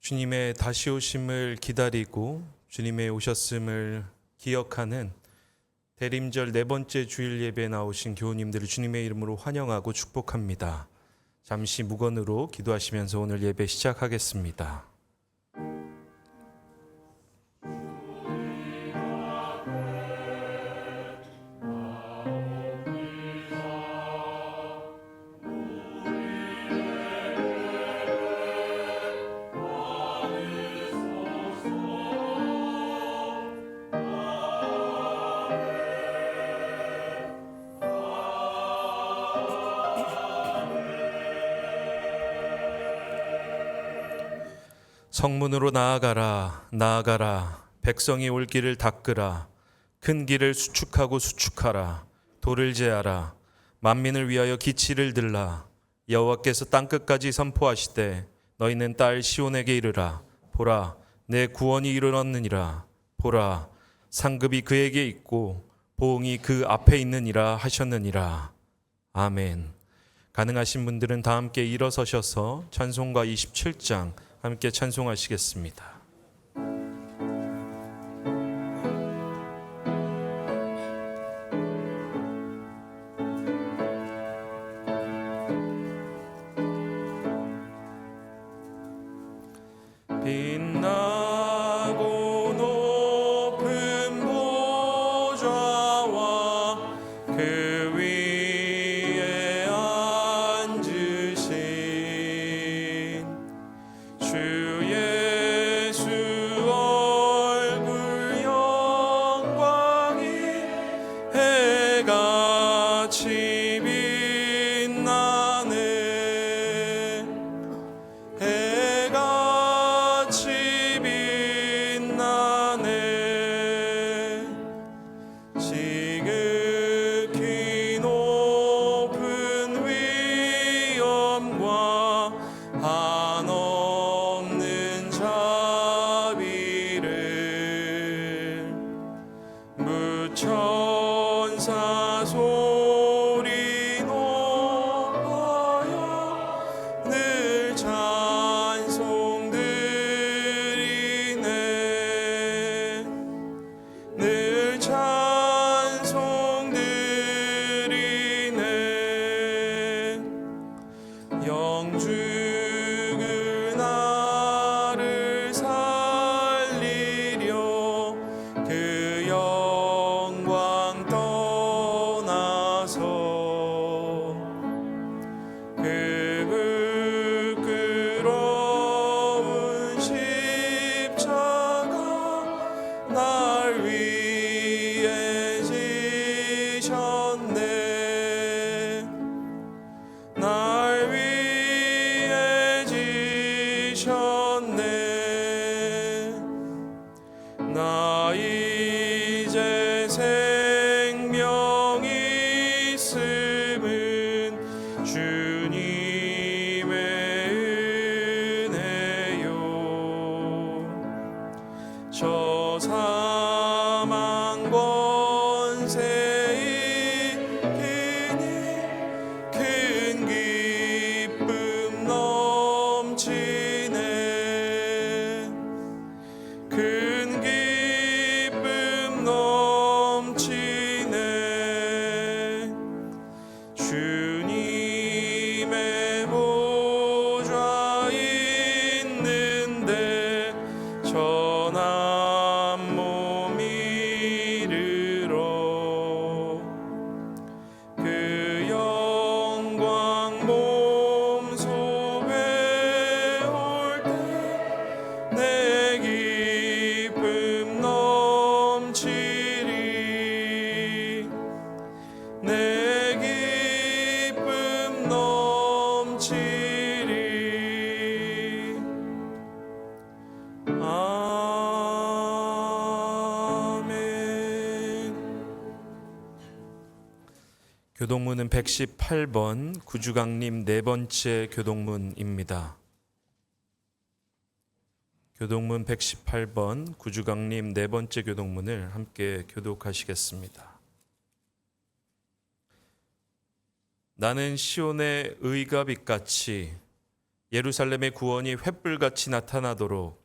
주님의 다시 오심을 기다리고 주님의 오셨음을 기억하는 대림절 네 번째 주일 예배에 나오신 교우님들을 주님의 이름으로 환영하고 축복합니다. 잠시 묵언으로 기도하시면서 오늘 예배 시작하겠습니다. 성문으로 나아가라, 나아가라. 백성이 올 길을 닦으라. 큰 길을 수축하고 수축하라. 돌을 제하라. 만민을 위하여 기치를 들라. 여호와께서 땅끝까지 선포하시되 너희는 딸 시온에게 이르라. 보라, 내 구원이 이르렀느니라. 보라, 상급이 그에게 있고 보응이 그 앞에 있느니라 하셨느니라. 아멘. 가능하신 분들은 다 함께 일어서셔서 찬송가 27장 함께 찬송하시겠습니다. 빛나고 높은 보좌와 그 위에 앉으신 주 예수 얼굴 영광이 해같이 빛나네. 해같이 빛나네. 지극히 높은 위엄과 한없는 자비를 무천사 소리 높아요 늘 찬송드리네. 늘 찬송드리네. 영죽을 나를 살리려 그 영광 떠나서 그 부끄러운 십자가 날 위해 지셨네. 날 위해 지셨네. 나 이제 생명이 있음은 주님의 은혜요. 저 사망 권세 이기니 큰 기쁨 넘치네. 큰 기쁨 넘치네. 주님의 보좌 있는데 전한 몸 이르러 그 영광 몸속에 올 때 내 기쁨 넘치리. 내 기쁨 넘치리. 아멘. 교동문은 118번 구주강림 네 번째 교동문입니다. 교동문 118번 구주강림 네 번째 교동문을 함께 교독하시겠습니다. 나는 시온의 의가 빛같이 예루살렘의 구원이 횃불같이 나타나도록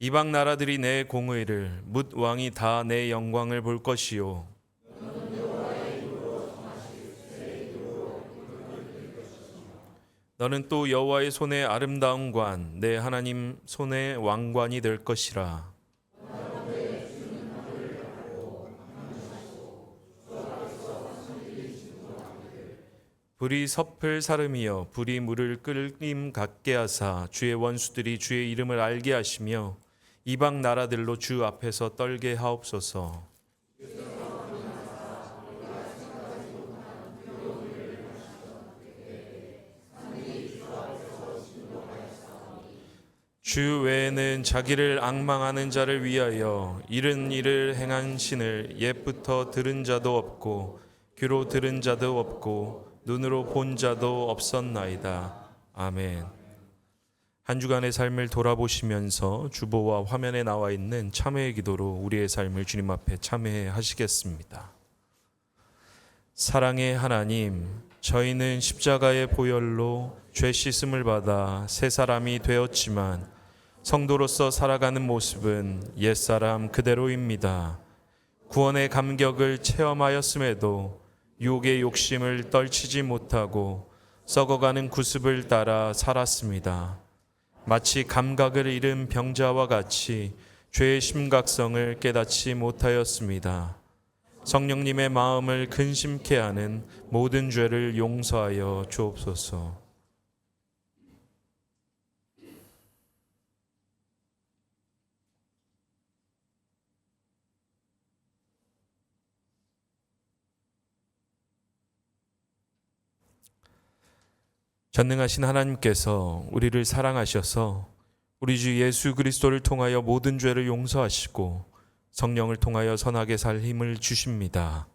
이방 나라들이 내 공의를 뭇 왕이 다 내 영광을 볼 것이요 너는 또 여호와의 손의 아름다운 관 내 하나님 손의 왕관이 될 것이라. 불이 섭을 사름이여 불이 물을 끓임 같게 하사 주의 원수들이 주의 이름을 알게 하시며 이방 나라들로 주 앞에서 떨게 하옵소서. 주 외에는 자기를 앙망하는 자를 위하여 이른 일을 행한 신을 옛부터 들은 자도 없고 귀로 들은 자도 없고 눈으로 본 자도 없었나이다. 아멘. 한 주간의 삶을 돌아보시면서 주보와 화면에 나와 있는 참회의 기도로 우리의 삶을 주님 앞에 참회해 하시겠습니다. 사랑의 하나님, 저희는 십자가의 보혈로 죄 씻음을 받아 새 사람이 되었지만 성도로서 살아가는 모습은 옛사람 그대로입니다. 구원의 감격을 체험하였음에도 유혹의 욕심을 떨치지 못하고 썩어가는 구습을 따라 살았습니다. 마치 감각을 잃은 병자와 같이 죄의 심각성을 깨닫지 못하였습니다. 성령님의 마음을 근심케 하는 모든 죄를 용서하여 주옵소서. 전능하신 하나님께서 우리를 사랑하셔서 우리 주 예수 그리스도를 통하여 모든 죄를 용서하시고 성령을 통하여 선하게 살 힘을 주십니다.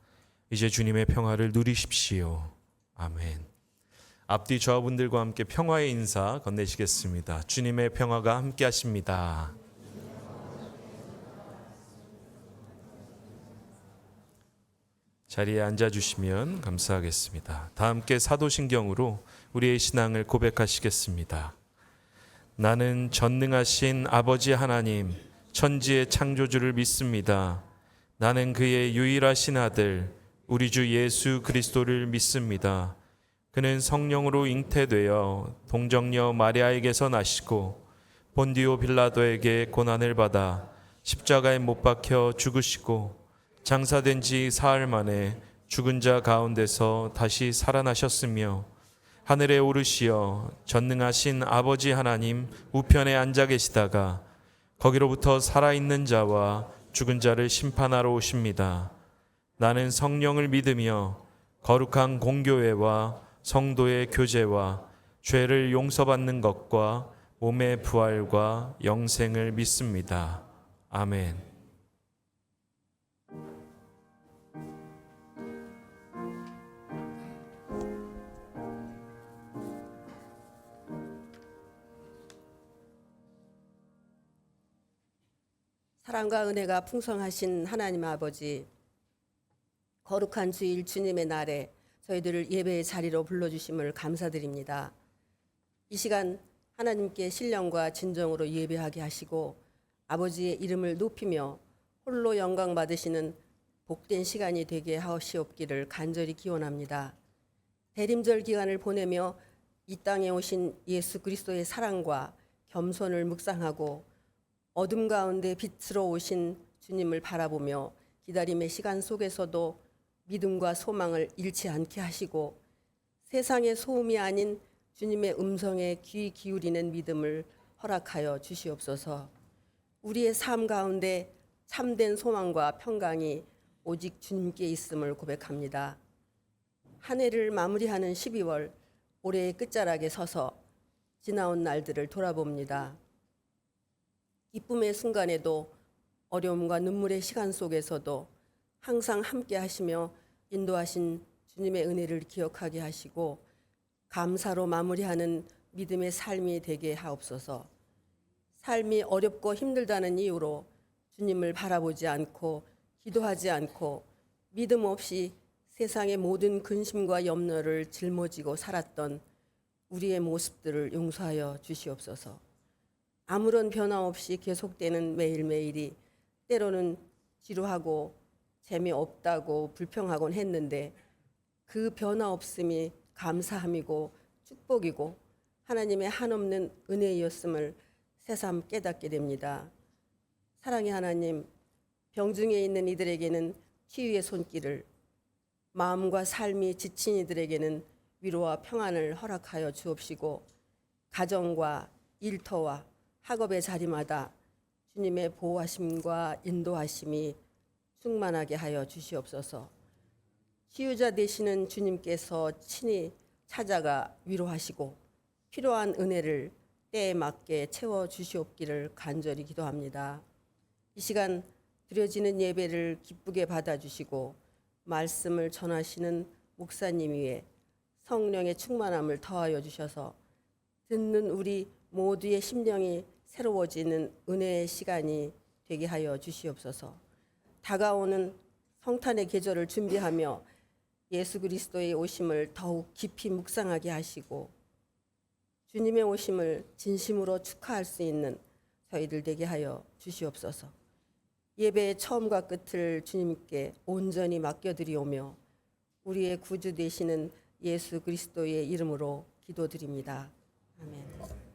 이제 주님의 평화를 누리십시오. 아멘. 앞뒤 저하분들과 함께 평화의 인사 건네시겠습니다. 주님의 평화가 함께 하십니다. 자리에 앉아주시면 감사하겠습니다. 다 함께 사도신경으로 우리의 신앙을 고백하시겠습니다. 나는 전능하신 아버지 하나님, 천지의 창조주를 믿습니다. 나는 그의 유일하신 아들, 우리 주 예수 그리스도를 믿습니다. 그는 성령으로 잉태되어 동정녀 마리아에게서 나시고 본디오 빌라도에게 고난을 받아 십자가에 못 박혀 죽으시고 장사된 지 사흘 만에 죽은 자 가운데서 다시 살아나셨으며 하늘에 오르시어 전능하신 아버지 하나님 우편에 앉아 계시다가 거기로부터 살아있는 자와 죽은 자를 심판하러 오십니다. 나는 성령을 믿으며 거룩한 공교회와 성도의 교제와 죄를 용서받는 것과 몸의 부활과 영생을 믿습니다. 아멘. 사랑과 은혜가 풍성하신 하나님 아버지, 거룩한 주일 주님의 날에 저희들을 예배의 자리로 불러주심을 감사드립니다. 이 시간 하나님께 신령과 진정으로 예배하게 하시고 아버지의 이름을 높이며 홀로 영광 받으시는 복된 시간이 되게 하시옵기를 간절히 기원합니다. 대림절 기간을 보내며 이 땅에 오신 예수 그리스도의 사랑과 겸손을 묵상하고 어둠 가운데 빛으로 오신 주님을 바라보며 기다림의 시간 속에서도 믿음과 소망을 잃지 않게 하시고 세상의 소음이 아닌 주님의 음성에 귀 기울이는 믿음을 허락하여 주시옵소서. 우리의 삶 가운데 참된 소망과 평강이 오직 주님께 있음을 고백합니다. 한 해를 마무리하는 12월, 올해의 끝자락에 서서 지나온 날들을 돌아봅니다. 기쁨의 순간에도 어려움과 눈물의 시간 속에서도 항상 함께 하시며 인도하신 주님의 은혜를 기억하게 하시고 감사로 마무리하는 믿음의 삶이 되게 하옵소서. 삶이 어렵고 힘들다는 이유로 주님을 바라보지 않고 기도하지 않고 믿음 없이 세상의 모든 근심과 염려를 짊어지고 살았던 우리의 모습들을 용서하여 주시옵소서. 아무런 변화 없이 계속되는 매일매일이 때로는 지루하고 재미없다고 불평하곤 했는데 그 변화 없음이 감사함이고 축복이고 하나님의 한없는 은혜이었음을 새삼 깨닫게 됩니다. 사랑의 하나님, 병중에 있는 이들에게는 치유의 손길을, 마음과 삶이 지친 이들에게는 위로와 평안을 허락하여 주옵시고 가정과 일터와 학업의 자리마다 주님의 보호하심과 인도하심이 충만하게 하여 주시옵소서. 치유자 되시는 주님께서 친히 찾아가 위로하시고 필요한 은혜를 때에 맞게 채워 주시옵기를 간절히 기도합니다. 이 시간 드려지는 예배를 기쁘게 받아주시고 말씀을 전하시는 목사님 위에 성령의 충만함을 더하여 주셔서 듣는 우리 모두의 심령이 새로워지는 은혜의 시간이 되게 하여 주시옵소서. 다가오는 성탄의 계절을 준비하며 예수 그리스도의 오심을 더욱 깊이 묵상하게 하시고 주님의 오심을 진심으로 축하할 수 있는 저희들 되게 하여 주시옵소서. 예배의 처음과 끝을 주님께 온전히 맡겨드리오며 우리의 구주 되시는 예수 그리스도의 이름으로 기도드립니다. 아멘.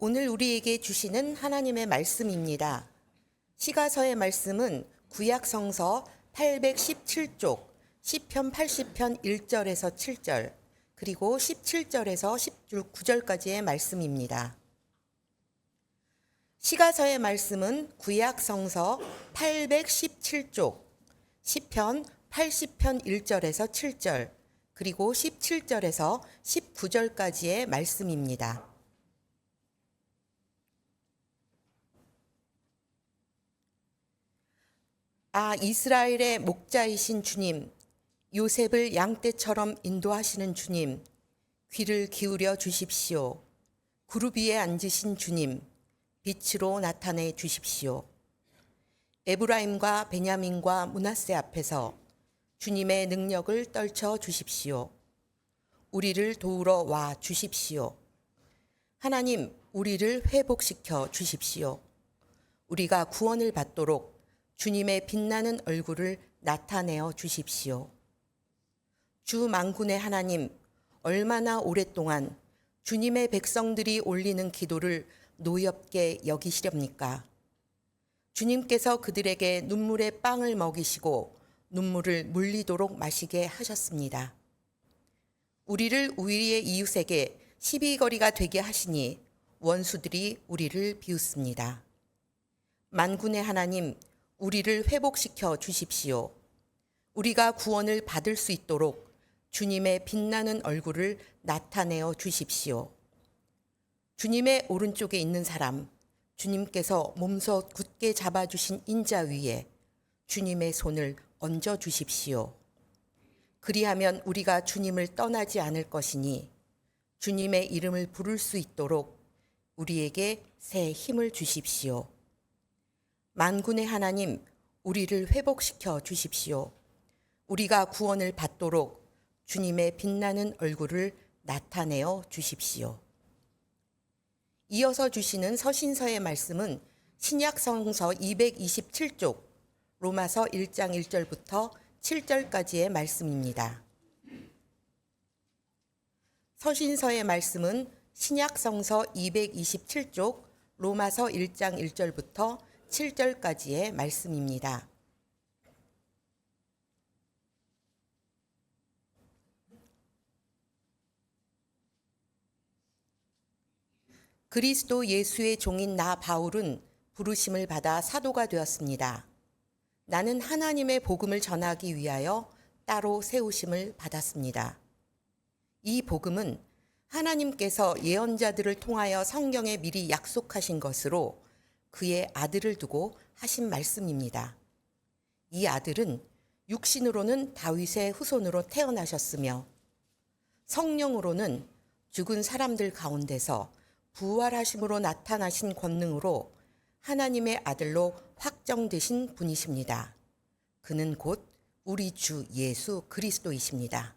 오늘 우리에게 주시는 하나님의 말씀입니다. 시가서의 말씀은 구약성서 817쪽 시편 80편 1절에서 7절 그리고 17절에서 19절까지의 말씀입니다. 시가서의 말씀은 구약성서 817쪽 시편 80편 1절에서 7절 그리고 17절에서 19절까지의 말씀입니다. 이스라엘의 목자이신 주님, 요셉을 양떼처럼 인도하시는 주님, 귀를 기울여 주십시오. 구룹 위에 앉으신 주님, 빛으로 나타내 주십시오. 에브라임과 베냐민과 므낫세 앞에서 주님의 능력을 떨쳐 주십시오. 우리를 도우러 와 주십시오. 하나님, 우리를 회복시켜 주십시오. 우리가 구원을 받도록 주님의 빛나는 얼굴을 나타내어 주십시오. 주 만군의 하나님, 얼마나 오랫동안 주님의 백성들이 올리는 기도를 노엽게 여기시렵니까? 주님께서 그들에게 눈물의 빵을 먹이시고 눈물을 물리도록 마시게 하셨습니다. 우리를 우리의 이웃에게 시비거리가 되게 하시니 원수들이 우리를 비웃습니다. 만군의 하나님, 우리를 회복시켜 주십시오. 우리가 구원을 받을 수 있도록 주님의 빛나는 얼굴을 나타내어 주십시오. 주님의 오른쪽에 있는 사람, 주님께서 몸소 굳게 잡아주신 인자 위에 주님의 손을 얹어 주십시오. 그리하면 우리가 주님을 떠나지 않을 것이니 주님의 이름을 부를 수 있도록 우리에게 새 힘을 주십시오. 만군의 하나님, 우리를 회복시켜 주십시오. 우리가 구원을 받도록 주님의 빛나는 얼굴을 나타내어 주십시오. 이어서 주시는 서신서의 말씀은 신약성서 227쪽 로마서 1장 1절부터 7절까지의 말씀입니다. 서신서의 말씀은 신약성서 227쪽 로마서 1장 1절부터 7절까지의 말씀입니다. 그리스도 예수의 종인 나 바울은 부르심을 받아 사도가 되었습니다. 나는 하나님의 복음을 전하기 위하여 따로 세우심을 받았습니다. 이 복음은 하나님께서 예언자들을 통하여 성경에 미리 약속하신 것으로 그의 아들을 두고 하신 말씀입니다. 이 아들은 육신으로는 다윗의 후손으로 태어나셨으며 성령으로는 죽은 사람들 가운데서 부활하심으로 나타나신 권능으로 하나님의 아들로 확정되신 분이십니다. 그는 곧 우리 주 예수 그리스도이십니다.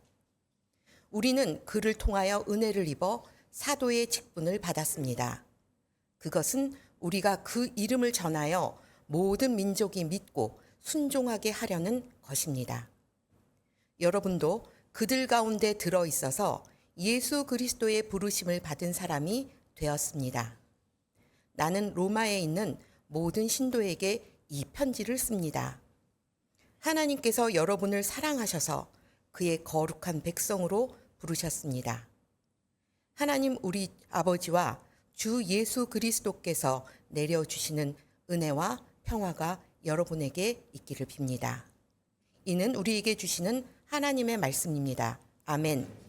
우리는 그를 통하여 은혜를 입어 사도의 직분을 받았습니다. 그것은 우리가 그 이름을 전하여 모든 민족이 믿고 순종하게 하려는 것입니다. 여러분도 그들 가운데 들어 있어서 예수 그리스도의 부르심을 받은 사람이 되었습니다. 나는 로마에 있는 모든 신도에게 이 편지를 씁니다. 하나님께서 여러분을 사랑하셔서 그의 거룩한 백성으로 부르셨습니다. 하나님 우리 아버지와 주 예수 그리스도께서 내려주시는 은혜와 평화가 여러분에게 있기를 빕니다. 이는 우리에게 주시는 하나님의 말씀입니다. 아멘.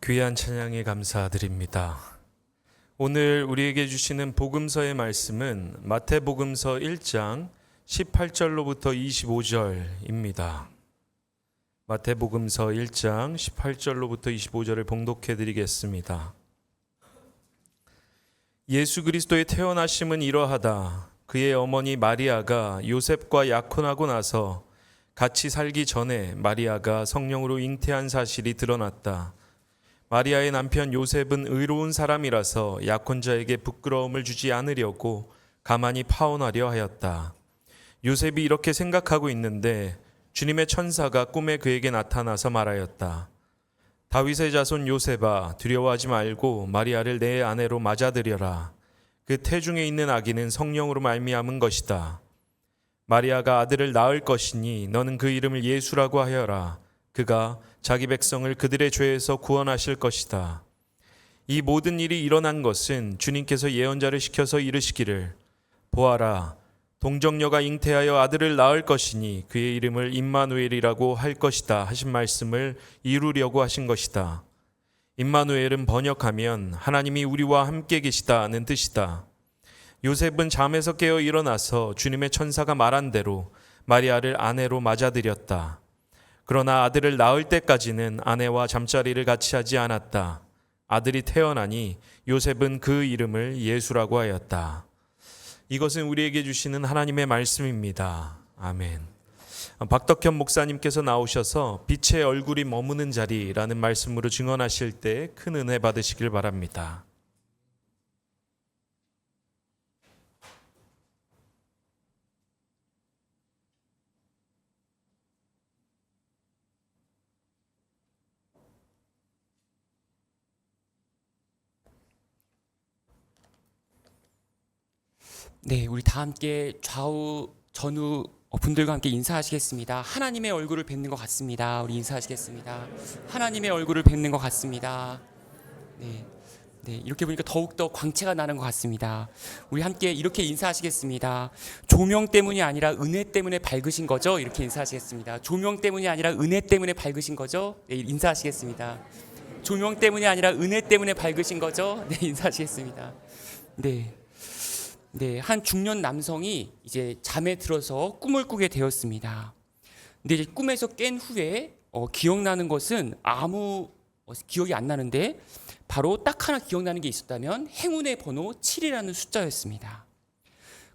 귀한 찬양에 감사드립니다. 오늘 우리에게 주시는 복음서의 말씀은 마태복음서 1장 18절로부터 25절입니다. 마태복음서 1장 18절로부터 25절을 봉독해 드리겠습니다. 예수 그리스도의 태어나심은 이러하다. 그의 어머니 마리아가 요셉과 약혼하고 나서 같이 살기 전에 마리아가 성령으로 잉태한 사실이 드러났다. 마리아의 남편 요셉은 의로운 사람이라서 약혼자에게 부끄러움을 주지 않으려고 가만히 파혼하려 하였다. 요셉이 이렇게 생각하고 있는데 주님의 천사가 꿈에 그에게 나타나서 말하였다. 다윗의 자손 요셉아, 두려워하지 말고 마리아를 내 아내로 맞아들여라. 그 태중에 있는 아기는 성령으로 말미암은 것이다. 마리아가 아들을 낳을 것이니 너는 그 이름을 예수라고 하여라. 그가 자기 백성을 그들의 죄에서 구원하실 것이다. 이 모든 일이 일어난 것은 주님께서 예언자를 시켜서 이르시기를 보아라, 동정녀가 잉태하여 아들을 낳을 것이니 그의 이름을 임마누엘이라고 할 것이다 하신 말씀을 이루려고 하신 것이다. 임마누엘은 번역하면 하나님이 우리와 함께 계시다는 뜻이다. 요셉은 잠에서 깨어 일어나서 주님의 천사가 말한 대로 마리아를 아내로 맞아들였다. 그러나 아들을 낳을 때까지는 아내와 잠자리를 같이 하지 않았다. 아들이 태어나니 요셉은 그 이름을 예수라고 하였다. 이것은 우리에게 주시는 하나님의 말씀입니다. 아멘. 박덕현 목사님께서 나오셔서 빛의 얼굴이 머무는 자리라는 말씀으로 증언하실 때 큰 은혜 받으시길 바랍니다. 네, 우리 다 함께 좌우 전후 분들과 함께 인사하시겠습니다. 하나님의 얼굴을 뵙는 것 같습니다. 우리 인사하시겠습니다. 하나님의 얼굴을 뵙는 것 같습니다. 네, 이렇게 보니까 더욱더 광채가 나는 것 같습니다. 우리 함께 이렇게 인사하시겠습니다. 조명 때문이 아니라 은혜 때문에 밝으신 거죠? 이렇게 인사하시겠습니다. 조명 때문이 아니라 은혜 때문에 밝으신 거죠? 네, 인사하시겠습니다. 조명 때문이 아니라 은혜 때문에 밝으신 거죠? 네, 인사하시겠습니다. 네, 한 중년 남성이 이제 잠에 들어서 꿈을 꾸게 되었습니다. 근데 이제 꿈에서 깬 후에 기억나는 것은 아무 기억이 안 나는데 바로 딱 하나 기억나는 게 있었다면 행운의 번호 7이라는 숫자였습니다.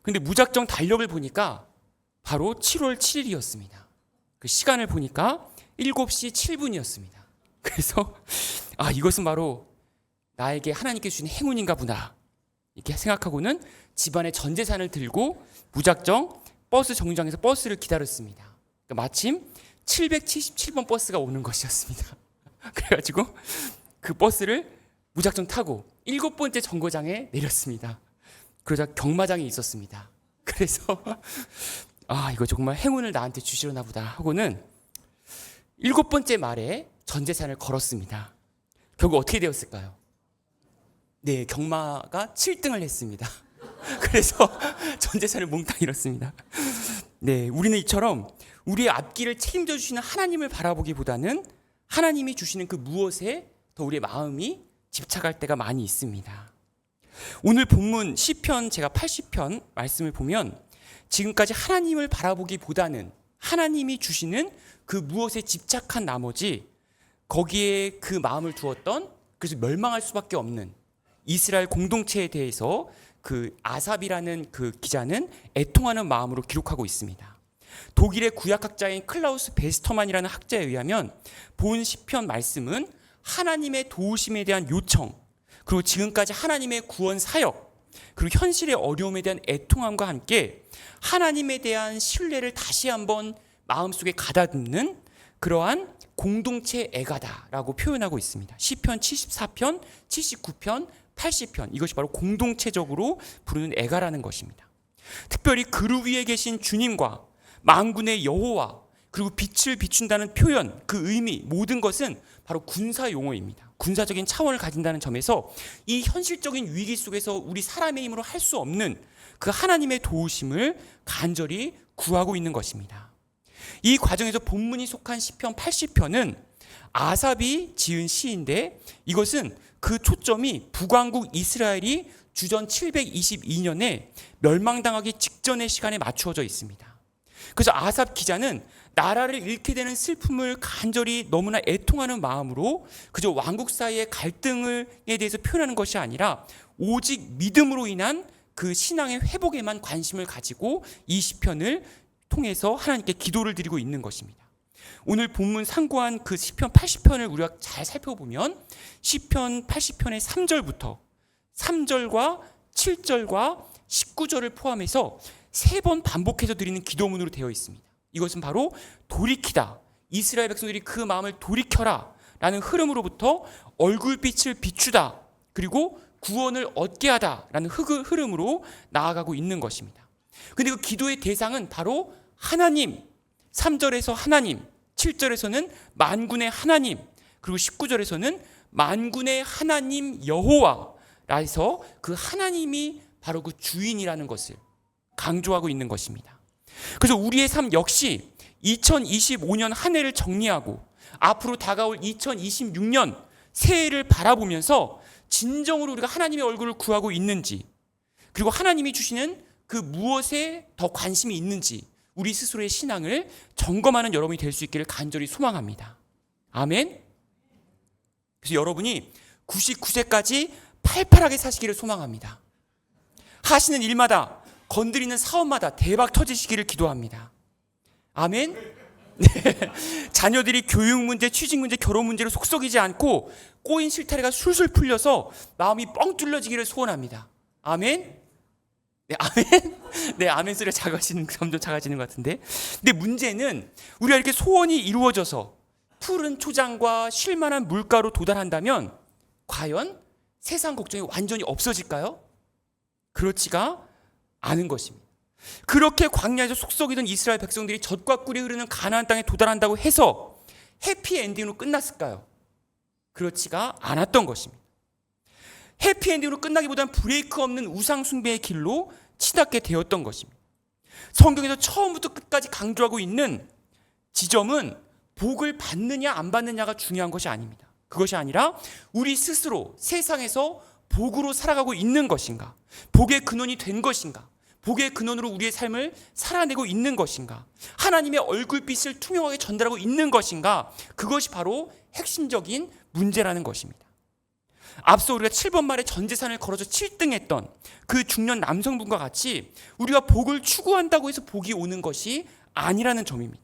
근데 무작정 달력을 보니까 바로 7월 7일이었습니다. 그 시간을 보니까 7시 7분이었습니다. 그래서 이것은 바로 나에게 하나님께 주신 행운인가 보다 이렇게 생각하고는 집안의 전 재산을 들고 무작정 버스 정류장에서 버스를 기다렸습니다. 그러니까 마침 777번 버스가 오는 것이었습니다. 그래가지고 그 버스를 무작정 타고 7번째 정거장에 내렸습니다. 그러자 경마장이 있었습니다. 그래서 이거 정말 행운을 나한테 주시려나 보다 하고는 7번째 말에 전 재산을 걸었습니다. 결국 어떻게 되었을까요? 네, 경마가 7등을 했습니다. 그래서 전 재산을 몽땅 잃었습니다. 네, 우리는 이처럼 우리의 앞길을 책임져 주시는 하나님을 바라보기보다는 하나님이 주시는 그 무엇에 더 우리의 마음이 집착할 때가 많이 있습니다. 오늘 본문 시편 제가 80편 말씀을 보면 지금까지 하나님을 바라보기보다는 하나님이 주시는 그 무엇에 집착한 나머지 거기에 그 마음을 두었던, 그래서 멸망할 수밖에 없는 이스라엘 공동체에 대해서 그 아삽이라는 그 기자는 애통하는 마음으로 기록하고 있습니다. 독일의 구약학자인 클라우스 베스터만이라는 학자에 의하면 본 시편 말씀은 하나님의 도우심에 대한 요청, 그리고 지금까지 하나님의 구원 사역, 그리고 현실의 어려움에 대한 애통함과 함께 하나님에 대한 신뢰를 다시 한번 마음속에 가다듬는 그러한 공동체 애가다라고 표현하고 있습니다. 시편 74편, 79편, 80편, 이것이 바로 공동체적으로 부르는 애가라는 것입니다. 특별히 그루 위에 계신 주님과 만군의 여호와, 그리고 빛을 비춘다는 표현, 그 의미, 모든 것은 바로 군사 용어입니다. 군사적인 차원을 가진다는 점에서 이 현실적인 위기 속에서 우리 사람의 힘으로 할 수 없는 그 하나님의 도우심을 간절히 구하고 있는 것입니다. 이 과정에서 본문이 속한 시편 80편은 아삽이 지은 시인데 이것은 그 초점이 북왕국 이스라엘이 주전 722년에 멸망당하기 직전의 시간에 맞추어져 있습니다. 그래서 아삽 기자는 나라를 잃게 되는 슬픔을 간절히 너무나 애통하는 마음으로 그저 왕국 사이의 갈등에 대해서 표현하는 것이 아니라 오직 믿음으로 인한 그 신앙의 회복에만 관심을 가지고 이 시편을 통해서 하나님께 기도를 드리고 있는 것입니다. 오늘 본문 상고한 그 시편 80편을 우리가 잘 살펴보면 시편 80편의 3절과 7절과 19절을 포함해서 3번 반복해서 드리는 기도문으로 되어 있습니다. 이것은 바로 돌이키다, 이스라엘 백성들이 그 마음을 돌이켜라 라는 흐름으로부터 얼굴빛을 비추다, 그리고 구원을 얻게 하다 라는 흐름으로 나아가고 있는 것입니다. 그런데 그 기도의 대상은 바로 하나님, 3절에서 하나님, 7절에서는 만군의 하나님, 그리고 19절에서는 만군의 하나님 여호와라 해서 그 하나님이 바로 그 주인이라는 것을 강조하고 있는 것입니다. 그래서 우리의 삶 역시 2025년 한 해를 정리하고 앞으로 다가올 2026년 새해를 바라보면서 진정으로 우리가 하나님의 얼굴을 구하고 있는지, 그리고 하나님이 주시는 그 무엇에 더 관심이 있는지 우리 스스로의 신앙을 점검하는 여러분이 될 수 있기를 간절히 소망합니다. 아멘. 그래서 여러분이 99세까지 팔팔하게 사시기를 소망합니다. 하시는 일마다, 건드리는 사업마다 대박 터지시기를 기도합니다. 아멘. 네. 자녀들이 교육 문제, 취직 문제, 결혼 문제로 속썩이지 않고 꼬인 실타래가 술술 풀려서 마음이 뻥 뚫려지기를 소원합니다. 아멘. 네, 아멘. 네, 아멘 소리가 점점 작아지는 것 같은데. 근데 문제는 우리가 이렇게 소원이 이루어져서 푸른 초장과 쉴만한 물가로 도달한다면 과연 세상 걱정이 완전히 없어질까요? 그렇지가 않은 것입니다. 그렇게 광야에서 속썩이던 이스라엘 백성들이 젖과 꿀이 흐르는 가나안 땅에 도달한다고 해서 해피엔딩으로 끝났을까요? 그렇지가 않았던 것입니다. 해피엔딩으로 끝나기보다는 브레이크 없는 우상 숭배의 길로 치닫게 되었던 것입니다. 성경에서 처음부터 끝까지 강조하고 있는 지점은 복을 받느냐 안 받느냐가 중요한 것이 아닙니다. 그것이 아니라 우리 스스로 세상에서 복으로 살아가고 있는 것인가, 복의 근원이 된 것인가, 복의 근원으로 우리의 삶을 살아내고 있는 것인가, 하나님의 얼굴빛을 투명하게 전달하고 있는 것인가, 그것이 바로 핵심적인 문제라는 것입니다. 앞서 우리가 7번 말에 전 재산을 걸어서 7등했던 그 중년 남성분과 같이 우리가 복을 추구한다고 해서 복이 오는 것이 아니라는 점입니다.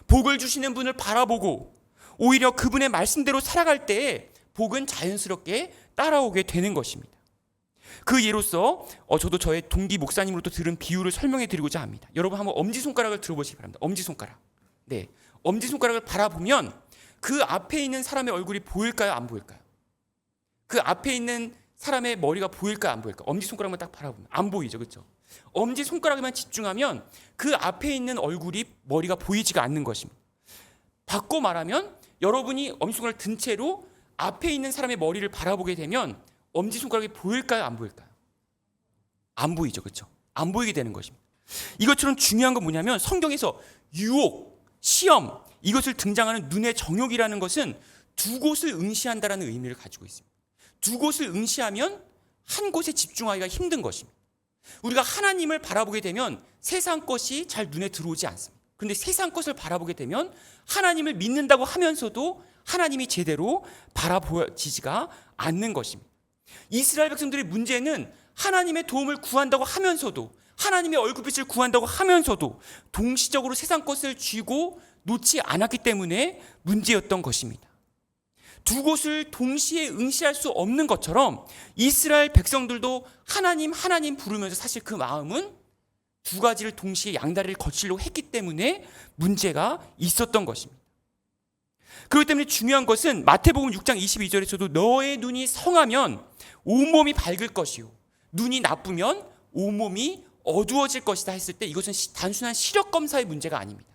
복을 주시는 분을 바라보고 오히려 그분의 말씀대로 살아갈 때에 복은 자연스럽게 따라오게 되는 것입니다. 그 예로서 저도 저의 동기 목사님으로부터 들은 비유를 설명해 드리고자 합니다. 여러분 한번 엄지손가락을 들어보시기 바랍니다. 엄지손가락. 네, 엄지손가락을 바라보면 그 앞에 있는 사람의 얼굴이 보일까요? 안 보일까요? 그 앞에 있는 사람의 머리가 보일까요? 안 보일까요? 엄지손가락만 딱 바라보면 안 보이죠, 그렇죠? 엄지손가락에만 집중하면 그 앞에 있는 얼굴이, 머리가 보이지가 않는 것입니다. 바꿔 말하면 여러분이 엄지손가락을 든 채로 앞에 있는 사람의 머리를 바라보게 되면 엄지손가락이 보일까요? 안 보일까요? 안 보이죠, 그렇죠? 안 보이게 되는 것입니다. 이것처럼 중요한 건 뭐냐면 성경에서 유혹, 시험, 이것을 등장하는 눈의 정욕이라는 것은 두 곳을 응시한다라는 의미를 가지고 있습니다. 두 곳을 응시하면 한 곳에 집중하기가 힘든 것입니다. 우리가 하나님을 바라보게 되면 세상 것이 잘 눈에 들어오지 않습니다. 그런데 세상 것을 바라보게 되면 하나님을 믿는다고 하면서도 하나님이 제대로 바라보지가 않는 것입니다. 이스라엘 백성들의 문제는 하나님의 도움을 구한다고 하면서도, 하나님의 얼굴빛을 구한다고 하면서도 동시적으로 세상 것을 쥐고 놓지 않았기 때문에 문제였던 것입니다. 두 곳을 동시에 응시할 수 없는 것처럼 이스라엘 백성들도 하나님 부르면서 사실 그 마음은 두 가지를 동시에 양다리를 거치려고 했기 때문에 문제가 있었던 것입니다. 그렇기 때문에 중요한 것은 마태복음 6장 22절에서도 너의 눈이 성하면 온몸이 밝을 것이요 눈이 나쁘면 온몸이 어두워질 것이다 했을 때 이것은 단순한 시력 검사의 문제가 아닙니다.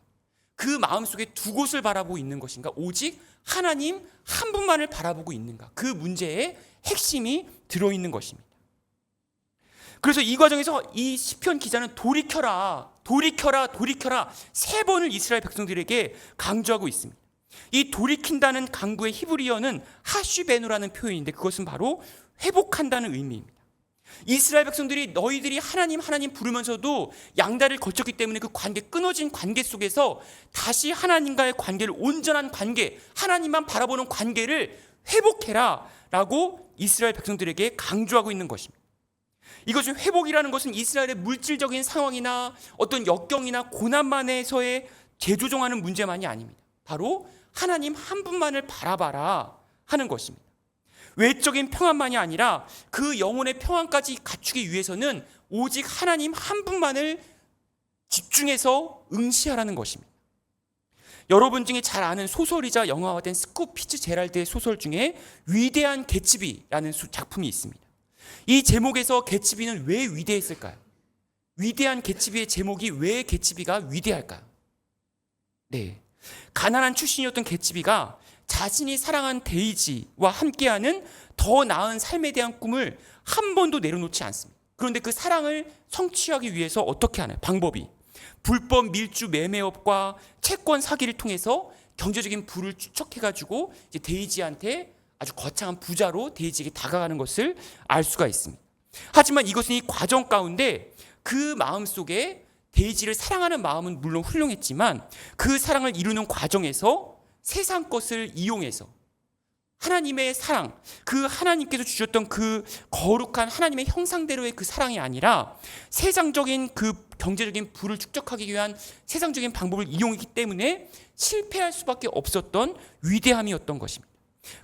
그 마음속에 두 곳을 바라보고 있는 것인가, 오직 하나님 한 분만을 바라보고 있는가, 그 문제의 핵심이 들어있는 것입니다. 그래서 이 과정에서 이 시편 기자는 돌이켜라, 돌이켜라, 돌이켜라 3번을 이스라엘 백성들에게 강조하고 있습니다. 이 돌이킨다는 강구의 히브리어는 하슈베누라는 표현인데 그것은 바로 회복한다는 의미입니다. 이스라엘 백성들이 너희들이 하나님 부르면서도 양다리를 거쳤기 때문에 그 관계, 끊어진 관계 속에서 다시 하나님과의 관계를, 온전한 관계, 하나님만 바라보는 관계를 회복해라 라고 이스라엘 백성들에게 강조하고 있는 것입니다. 이것은, 회복이라는 것은 이스라엘의 물질적인 상황이나 어떤 역경이나 고난만에서의 재조정하는 문제만이 아닙니다. 바로 하나님 한 분만을 바라봐라 하는 것입니다. 외적인 평안만이 아니라 그 영혼의 평안까지 갖추기 위해서는 오직 하나님 한 분만을 집중해서 응시하라는 것입니다. 여러분 중에 잘 아는 소설이자 영화화된 스콧 피츠제랄드의 소설 중에 위대한 개츠비라는 작품이 있습니다. 이 제목에서 개츠비는 왜 위대했을까요? 위대한 개츠비의 제목이 왜 개츠비가 위대할까요? 네, 가난한 출신이었던 개츠비가 자신이 사랑한 데이지와 함께하는 더 나은 삶에 대한 꿈을 한 번도 내려놓지 않습니다. 그런데 그 사랑을 성취하기 위해서 어떻게 하나요? 방법이 불법 밀주 매매업과 채권 사기를 통해서 경제적인 부를 축적해가지고 이제 데이지한테 아주 거창한 부자로 데이지에게 다가가는 것을 알 수가 있습니다. 하지만 이것은 이 과정 가운데 그 마음 속에 데이지를 사랑하는 마음은 물론 훌륭했지만 그 사랑을 이루는 과정에서 세상 것을 이용해서 하나님의 사랑, 그 하나님께서 주셨던 그 거룩한 하나님의 형상대로의 그 사랑이 아니라 세상적인 그 경제적인 부를 축적하기 위한 세상적인 방법을 이용했기 때문에 실패할 수밖에 없었던 위대함이었던 것입니다.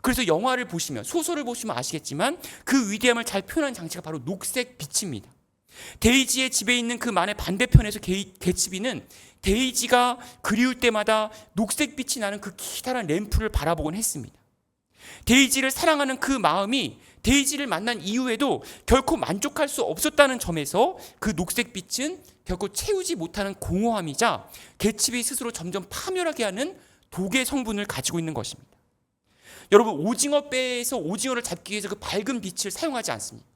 그래서 영화를 보시면, 소설을 보시면 아시겠지만 그 위대함을 잘 표현한 장치가 바로 녹색 빛입니다. 데이지의 집에 있는 그 만의 반대편에서 개츠비는 데이지가 그리울 때마다 녹색 빛이 나는 그 기다란 램프를 바라보곤 했습니다. 데이지를 사랑하는 그 마음이 데이지를 만난 이후에도 결코 만족할 수 없었다는 점에서 그 녹색 빛은 결코 채우지 못하는 공허함이자 개츠비 스스로 점점 파멸하게 하는 독의 성분을 가지고 있는 것입니다. 여러분, 오징어 배에서 오징어를 잡기 위해서 그 밝은 빛을 사용하지 않습니다.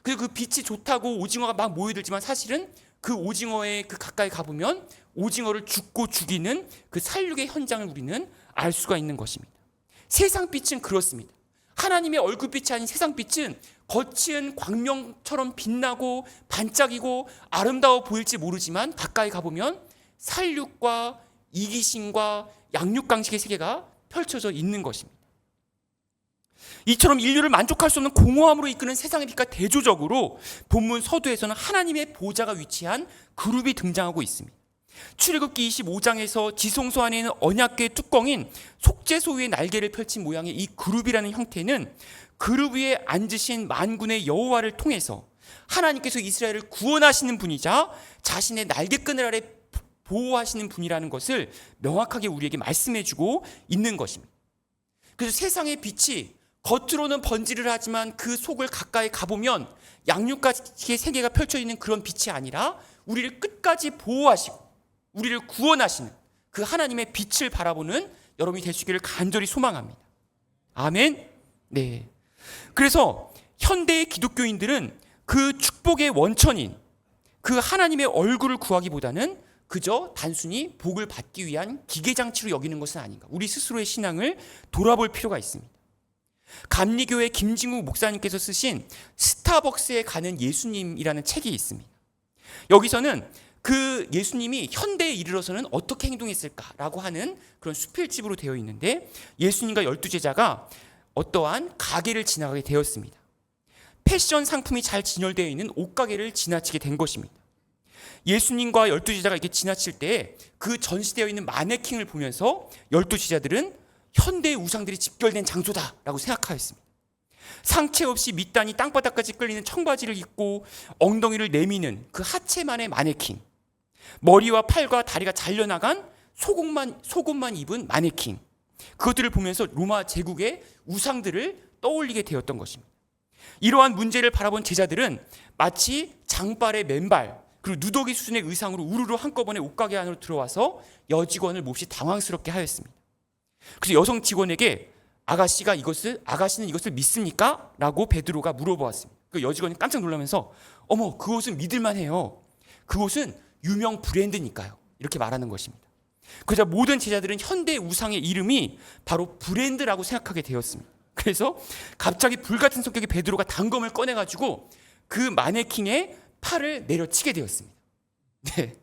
그래서 그 빛이 좋다고 오징어가 막 모여들지만 사실은 그 오징어에 그 가까이 가보면 오징어를 죽고 죽이는 그 살육의 현장을 우리는 알 수가 있는 것입니다. 세상 빛은 그렇습니다. 하나님의 얼굴빛이 아닌 세상 빛은 거친 광명처럼 빛나고 반짝이고 아름다워 보일지 모르지만 가까이 가보면 살육과 이기심과 양육강식의 세계가 펼쳐져 있는 것입니다. 이처럼 인류를 만족할 수 없는 공허함으로 이끄는 세상의 빛과 대조적으로 본문 서두에서는 하나님의 보좌가 위치한 그룹이 등장하고 있습니다. 출애굽기 25장에서 지성소 안에 있는 언약궤의 뚜껑인 속죄소 위에 날개를 펼친 모양의 이 그룹이라는 형태는 그룹 위에 앉으신 만군의 여호와를 통해서 하나님께서 이스라엘을 구원하시는 분이자 자신의 날개끈을 아래 보호하시는 분이라는 것을 명확하게 우리에게 말씀해주고 있는 것입니다. 그래서 세상의 빛이 겉으로는 번지를 하지만 그 속을 가까이 가보면 양육가의 세계가 펼쳐져 있는 그런 빛이 아니라 우리를 끝까지 보호하시고 우리를 구원하시는 그 하나님의 빛을 바라보는 여러분이 될 수 있기를 간절히 소망합니다. 아멘. 네. 그래서 현대의 기독교인들은 그 축복의 원천인 그 하나님의 얼굴을 구하기보다는 그저 단순히 복을 받기 위한 기계장치로 여기는 것은 아닌가. 우리 스스로의 신앙을 돌아볼 필요가 있습니다. 감리교회 김진국 목사님께서 쓰신 스타벅스에 가는 예수님이라는 책이 있습니다. 여기서는 그 예수님이 현대에 이르러서는 어떻게 행동했을까라고 하는 그런 수필집으로 되어 있는데 예수님과 12제자가 어떠한 가게를 지나가게 되었습니다. 패션 상품이 잘 진열되어 있는 옷가게를 지나치게 된 것입니다. 예수님과 12제자가 이렇게 지나칠 때 그 전시되어 있는 마네킹을 보면서 12제자들은 현대의 우상들이 집결된 장소다라고 생각하였습니다. 상체 없이 밑단이 땅바닥까지 끌리는 청바지를 입고 엉덩이를 내미는 그 하체만의 마네킹, 머리와 팔과 다리가 잘려나간 속옷만 입은 마네킹, 그것들을 보면서 로마 제국의 우상들을 떠올리게 되었던 것입니다. 이러한 문제를 바라본 제자들은 마치 장발의 맨발 그리고 누더기 수준의 의상으로 우르르 한꺼번에 옷가게 안으로 들어와서 여직원을 몹시 당황스럽게 하였습니다. 그래서 여성 직원에게 아가씨는 이것을 믿습니까? 라고 베드로가 물어보았습니다. 그 여직원이 깜짝 놀라면서 어머, 그것은 믿을만해요. 그것은 유명 브랜드니까요. 이렇게 말하는 것입니다. 그러자 모든 제자들은 현대 우상의 이름이 바로 브랜드라고 생각하게 되었습니다. 그래서 갑자기 불같은 성격의 베드로가 단검을 꺼내가지고 그 마네킹의 팔을 내려치게 되었습니다. 네.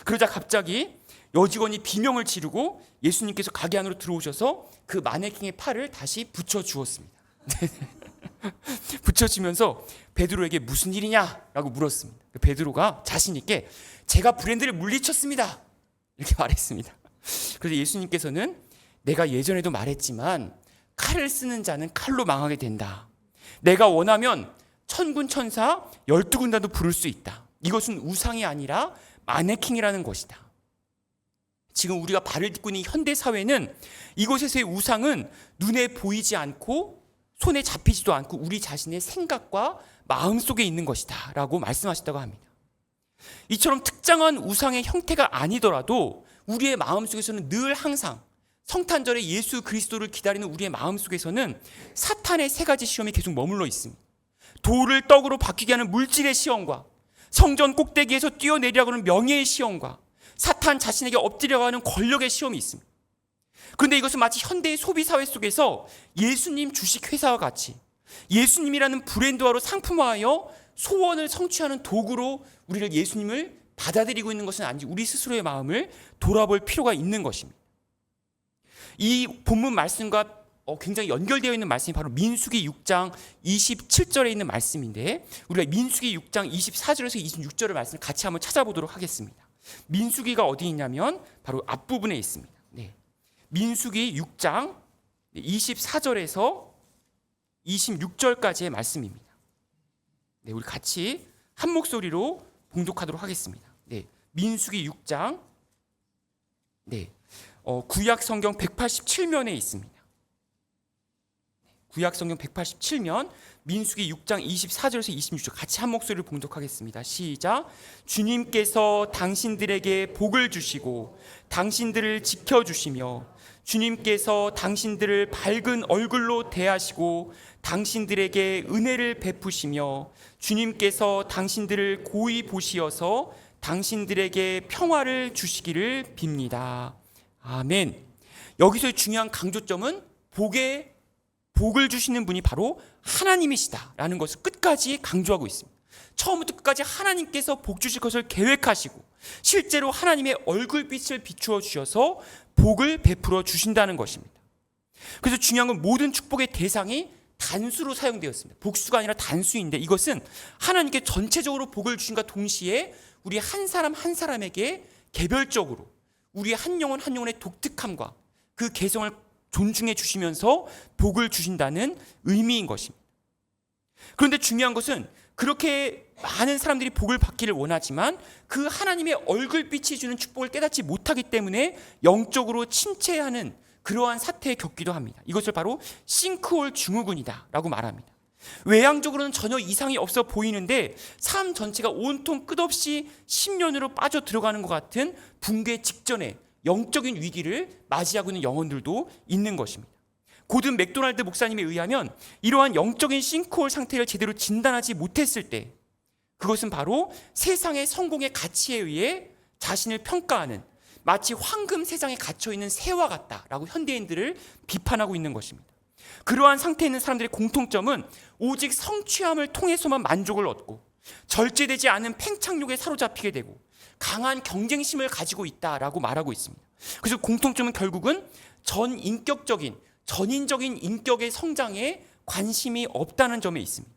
그러자 갑자기 여직원이 비명을 지르고 예수님께서 가게 안으로 들어오셔서 그 마네킹의 팔을 다시 붙여주었습니다. 네. 붙여주면서 베드로에게 무슨 일이냐라고 물었습니다. 베드로가 자신 있게 제가 브랜드를 물리쳤습니다. 이렇게 말했습니다. 그래서 예수님께서는 내가 예전에도 말했지만 칼을 쓰는 자는 칼로 망하게 된다. 내가 원하면 천군 천사 12군단도 부를 수 있다. 이것은 우상이 아니라 마네킹이라는 것이다. 지금 우리가 발을 딛고 있는 현대 사회는 이곳에서의 우상은 눈에 보이지 않고 손에 잡히지도 않고 우리 자신의 생각과 마음 속에 있는 것이다 라고 말씀하셨다고 합니다. 이처럼 특정한 우상의 형태가 아니더라도 우리의 마음 속에서는 늘 항상 성탄절에 예수 그리스도를 기다리는 우리의 마음 속에서는 사탄의 세 가지 시험이 계속 머물러 있습니다. 돌을 떡으로 바뀌게 하는 물질의 시험과 성전 꼭대기에서 뛰어내리라고 하는 명예의 시험과 사탄 자신에게 엎드려고 하는 권력의 시험이 있습니다. 그런데 이것은 마치 현대의 소비사회 속에서 예수님 주식회사와 같이 예수님이라는 브랜드화로 상품화하여 소원을 성취하는 도구로 우리를 예수님을 받아들이고 있는 것은 아닌지 우리 스스로의 마음을 돌아볼 필요가 있는 것입니다. 이 본문 말씀과 굉장히 연결되어 있는 말씀이 바로 민수기 6장 27절에 있는 말씀인데 우리가 민수기 6장 24절에서 26절의 말씀을 같이 한번 찾아보도록 하겠습니다. 민수기가 어디 있냐면 바로 앞부분에 있습니다. 네. 민수기 6장 24절에서 26절까지의 말씀입니다. 네, 우리 같이 한 목소리로 봉독하도록 하겠습니다. 네, 민수기 6장 구약 성경 187면에 있습니다. 구약 성경 187면 민수기 6장 24절에서 26절 같이 한 목소리를 봉독하겠습니다. 시작. 주님께서 당신들에게 복을 주시고 당신들을 지켜주시며 주님께서 당신들을 밝은 얼굴로 대하시고 당신들에게 은혜를 베푸시며 주님께서 당신들을 고이 보시어서 당신들에게 평화를 주시기를 빕니다. 아멘. 여기서의 중요한 강조점은 복을 주시는 분이 바로 하나님이시다라는 것을 끝까지 강조하고 있습니다. 처음부터 끝까지 하나님께서 복 주실 것을 계획하시고 실제로 하나님의 얼굴빛을 비추어 주셔서 복을 베풀어 주신다는 것입니다. 그래서 중요한 건 모든 축복의 대상이 단수로 사용되었습니다. 복수가 아니라 단수인데 이것은 하나님께 전체적으로 복을 주신과 동시에 우리 한 사람 한 사람에게 개별적으로 우리 한 영혼 한 영혼의 독특함과 그 개성을 존중해 주시면서 복을 주신다는 의미인 것입니다. 그런데 중요한 것은 그렇게 많은 사람들이 복을 받기를 원하지만 그 하나님의 얼굴빛이 주는 축복을 깨닫지 못하기 때문에 영적으로 침체하는 그러한 사태에 겪기도 합니다. 이것을 바로 싱크홀 증후군이다 라고 말합니다. 외향적으로는 전혀 이상이 없어 보이는데 삶 전체가 온통 끝없이 심연으로 빠져 들어가는 것 같은 붕괴 직전에 영적인 위기를 맞이하고 있는 영혼들도 있는 것입니다. 고든 맥도날드 목사님에 의하면 이러한 영적인 싱크홀 상태를 제대로 진단하지 못했을 때 그것은 바로 세상의 성공의 가치에 의해 자신을 평가하는 마치 황금 세상에 갇혀있는 새와 같다라고 현대인들을 비판하고 있는 것입니다. 그러한 상태에 있는 사람들의 공통점은 오직 성취함을 통해서만 만족을 얻고 절제되지 않은 팽창욕에 사로잡히게 되고 강한 경쟁심을 가지고 있다라고 말하고 있습니다. 그래서 공통점은 결국은 전인적인 인격의 성장에 관심이 없다는 점에 있습니다.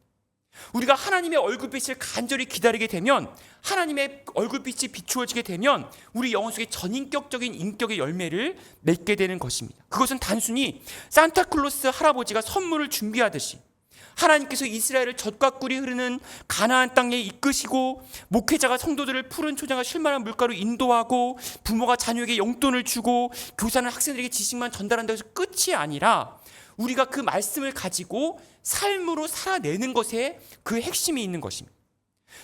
우리가 하나님의 얼굴빛을 간절히 기다리게 되면 하나님의 얼굴빛이 비추어지게 되면 우리 영혼 속에 전인격적인 인격의 열매를 맺게 되는 것입니다. 그것은 단순히 산타클로스 할아버지가 선물을 준비하듯이 하나님께서 이스라엘을 젖과 꿀이 흐르는 가나안 땅에 이끄시고 목회자가 성도들을 푸른 초장과 쉴만한 물가로 인도하고 부모가 자녀에게 용돈을 주고 교사는 학생들에게 지식만 전달한다고 해서 끝이 아니라 우리가 그 말씀을 가지고 삶으로 살아내는 것에 그 핵심이 있는 것입니다.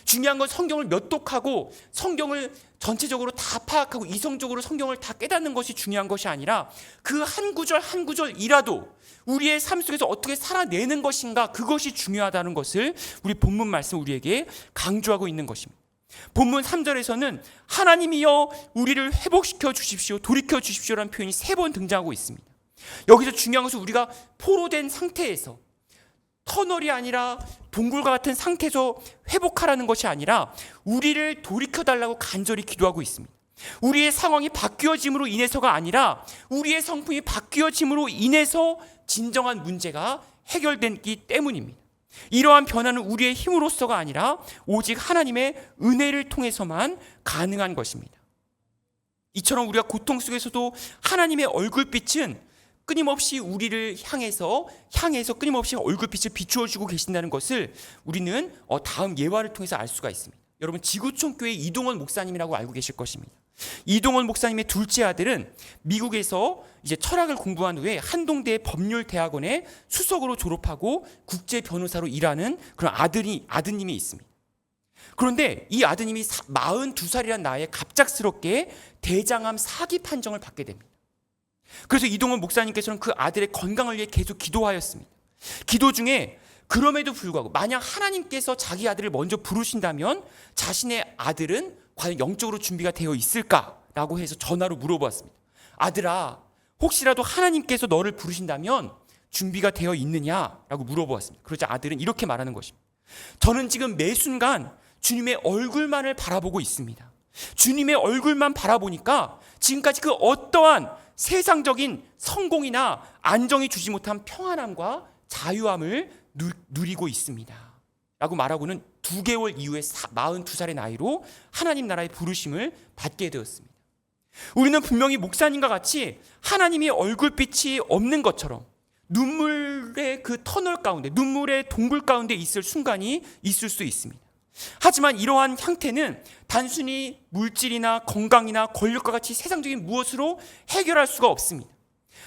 중요한 건 성경을 몇독하고 성경을 전체적으로 다 파악하고 이성적으로 성경을 다 깨닫는 것이 중요한 것이 아니라 그 한 구절 한 구절이라도 우리의 삶 속에서 어떻게 살아내는 것인가 그것이 중요하다는 것을 우리 본문 말씀 우리에게 강조하고 있는 것입니다. 본문 3절에서는 하나님이여 우리를 회복시켜 주십시오, 돌이켜 주십시오라는 표현이 3번 등장하고 있습니다. 여기서 중요한 것은 우리가 포로된 상태에서, 터널이 아니라 동굴과 같은 상태에서 회복하라는 것이 아니라 우리를 돌이켜달라고 간절히 기도하고 있습니다. 우리의 상황이 바뀌어짐으로 인해서가 아니라 우리의 성품이 바뀌어짐으로 인해서 진정한 문제가 해결되기 때문입니다. 이러한 변화는 우리의 힘으로서가 아니라 오직 하나님의 은혜를 통해서만 가능한 것입니다. 이처럼 우리가 고통 속에서도 하나님의 얼굴빛은 끊임없이 우리를 향해서 끊임없이 얼굴빛을 비추어 주고 계신다는 것을 우리는 다음 예화를 통해서 알 수가 있습니다. 여러분, 지구촌교회 이동원 목사님이라고 알고 계실 것입니다. 이동원 목사님의 둘째 아들은 미국에서 이제 철학을 공부한 후에 한동대 법률대학원에 수석으로 졸업하고 국제 변호사로 일하는 그런 아드님이 있습니다. 그런데 이 아드님이 42살이란 나이에 갑작스럽게 대장암 4기 판정을 받게 됩니다. 그래서 이동원 목사님께서는 그 아들의 건강을 위해 계속 기도하였습니다. 기도 중에 그럼에도 불구하고 만약 하나님께서 자기 아들을 먼저 부르신다면 자신의 아들은 과연 영적으로 준비가 되어 있을까라고 해서 전화로 물어보았습니다. 아들아, 혹시라도 하나님께서 너를 부르신다면 준비가 되어 있느냐라고 물어보았습니다. 그러자 아들은 이렇게 말하는 것입니다. 저는 지금 매 순간 주님의 얼굴만을 바라보고 있습니다. 주님의 얼굴만 바라보니까 지금까지 그 어떠한 세상적인 성공이나 안정이 주지 못한 평안함과 자유함을 누리고 있습니다 라고 말하고는 2개월 이후에 42살의 나이로 하나님 나라의 부르심을 받게 되었습니다. 우리는 분명히 목사님과 같이 하나님의 얼굴빛이 없는 것처럼 눈물의 그 터널 가운데, 눈물의 동굴 가운데 있을 순간이 있을 수 있습니다. 하지만 이러한 형태는 단순히 물질이나 건강이나 권력과 같이 세상적인 무엇으로 해결할 수가 없습니다.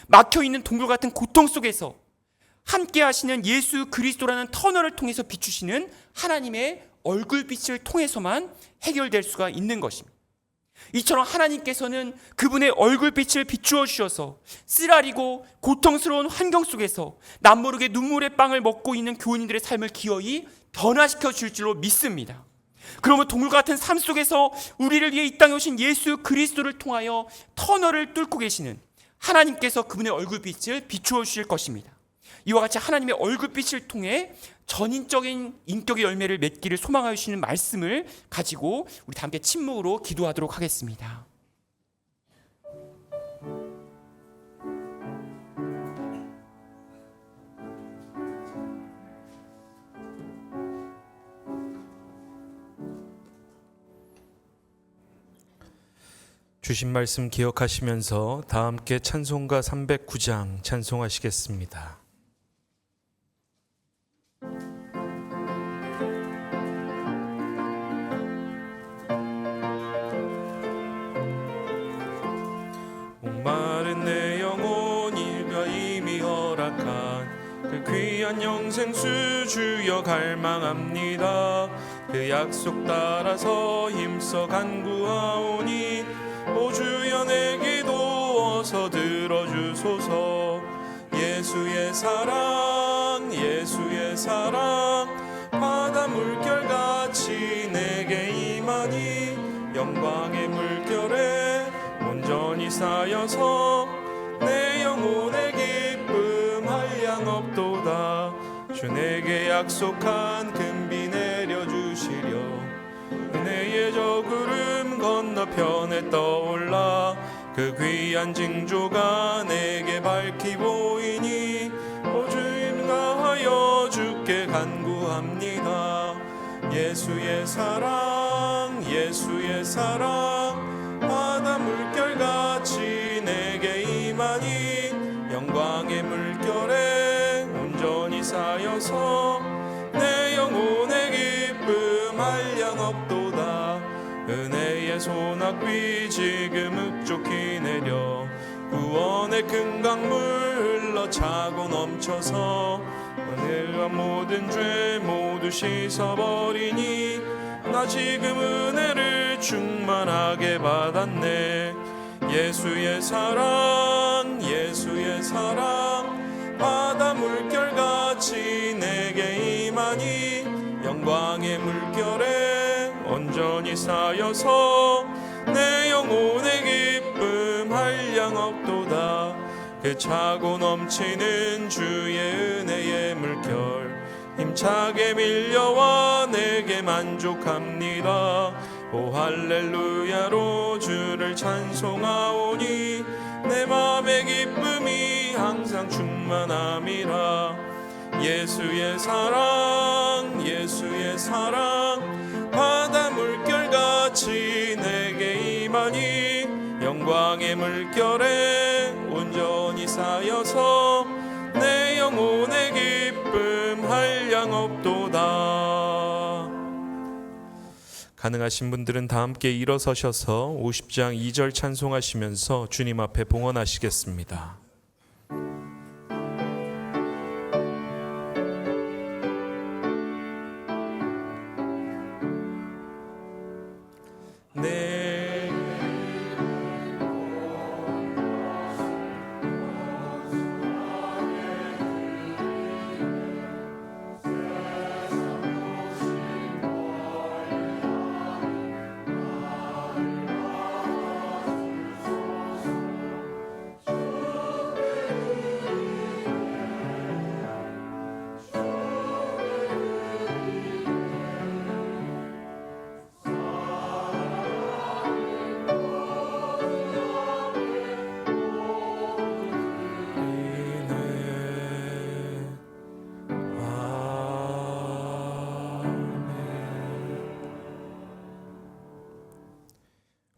막혀있는 동굴 같은 고통 속에서 함께 하시는 예수 그리스도라는 터널을 통해서 비추시는 하나님의 얼굴빛을 통해서만 해결될 수가 있는 것입니다. 이처럼 하나님께서는 그분의 얼굴빛을 비추어 주셔서 쓰라리고 고통스러운 환경 속에서 남모르게 눈물의 빵을 먹고 있는 교인들의 삶을 기어이 변화시켜 줄 줄로 믿습니다. 그러면 동굴 같은 삶 속에서 우리를 위해 이 땅에 오신 예수 그리스도를 통하여 터널을 뚫고 계시는 하나님께서 그분의 얼굴빛을 비추어 주실 것입니다. 이와 같이 하나님의 얼굴빛을 통해 전인적인 인격의 열매를 맺기를 소망하여 주시는 말씀을 가지고 우리 다 함께 침묵으로 기도하도록 하겠습니다. 주신 말씀 기억하시면서 다 함께 찬송가 309장 찬송하시겠습니다. 목마른 내 영혼 일가 이미 허락한 그 귀한 영생수 주여 갈망합니다. 그 약속 따라서 힘써 간구하오니 오 주여 내 기도 어서 들어주소서. 예수의 사랑 예수의 사랑 바다 물결같이 내게 임하니 영광의 물결에 온전히 쌓여서 내 영혼의 기쁨 한량없도다. 주 내게 약속한 금비 내려주시려 은혜의 저 구름 건너편에 떠올라 그 귀한 징조가 내게 밝히 보이니 오 주임가하여 주께 간구합니다. 예수의 사랑 예수의 사랑 바다 물결같이 내게 임하니 영광의 물결에 온전히 쌓여서 내 영혼의 기쁨 한량없도다. 은혜의 소낙비 지금 흡족히 내려 구원의 큰 강물 흘러 차고 넘쳐서 은혜와 모든 죄 모두 씻어버리니 나 지금 은혜를 충만하게 받았네. 예수의 사랑 예수의 사랑 바다 물결같이 내게 임하니 영광의 물결에 온전히 쌓여서 내 영혼의 기쁨 한량 없도다. 그 차고 넘치는 주의 은혜의 물결 힘차게 밀려와 내게 만족합니다. 오 할렐루야로 주를 찬송하오니 내 맘의 기쁨이 항상 충만함이라. 예수의 사랑 예수의 사랑 바다 물결같이 내게 임하니 영광의 물결에 온전히 쌓여서 내 영혼의 기쁨 한량 없도다. 가능하신 분들은 다 함께 일어서셔서 50장 2절 찬송하시면서 주님 앞에 봉헌하시겠습니다.